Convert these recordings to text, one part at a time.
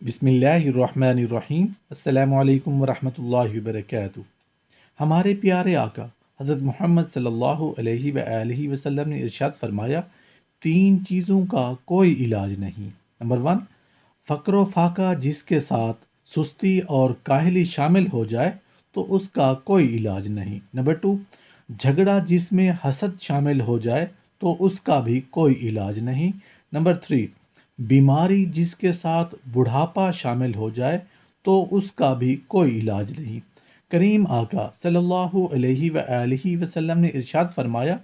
बिस्मिल्लाहिर्रहमानिर्रहीम। अस्सलामु अलैकुम वरहमतुल्लाहि वबरकातुहू। हमारे प्यारे आका हज़रत मोहम्मद सल्लल्लाहु अलैहि वआलिहि वसल्लम ने इरशाद फरमाया, तीन चीज़ों का कोई इलाज नहीं। नंबर वन, फ़क्र फाका जिसके साथ सुस्ती और काहली शामिल हो जाए तो उसका कोई इलाज नहीं। नंबर टू, झगड़ा जिसमें हसद शामिल हो जाए तो उसका भी कोई इलाज नहीं। नंबर थ्री, बीमारी जिसके साथ बुढ़ापा शामिल हो जाए तो उसका भी कोई इलाज नहीं। करीम आका सल्लल्लाहु अलैहि वआलिहि वसल्लम ने इरशाद फरमाया,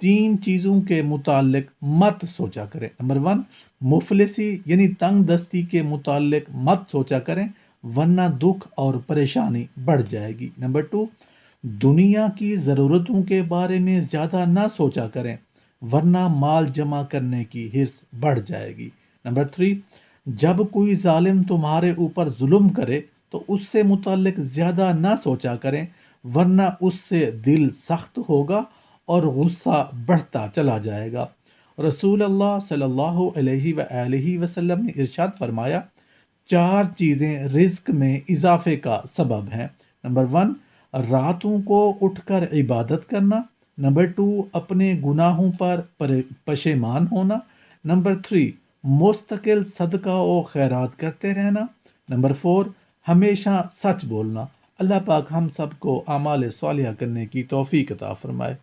तीन चीज़ों के मुताल्लिक मत सोचा करें। नंबर वन, मुफलिसी यानी तंग दस्ती के मुताल्लिक मत सोचा करें वरना दुख और परेशानी बढ़ जाएगी। नंबर टू, दुनिया की ज़रूरतों के बारे में ज़्यादा ना सोचा करें वरना माल जमा करने की हिर्स बढ़ जाएगी। नंबर थ्री, जब कोई जालिम तुम्हारे ऊपर जुल्म करे तो उससे मुताल्लिक ज़्यादा ना सोचा करें वरना उससे दिल सख्त होगा और गुस्सा बढ़ता चला जाएगा। रसूल अल्लाह सल्लल्लाहु अलैहि वआलिहि वसल्लम ने इरशाद फरमाया, चार चीज़ें रिज्क में इजाफे का सबब हैं। नंबर वन, रातों को उठकर इबादत करना। नंबर टू, अपने गुनाहों पर पशेमान होना। नंबर थ्री, मुस्तकिल सदका व खैरात करते रहना। नंबर फोर, हमेशा सच बोलना। अल्लाह पाक हम सबको आमाल सालिहा करने की तौफीक अता फरमाए।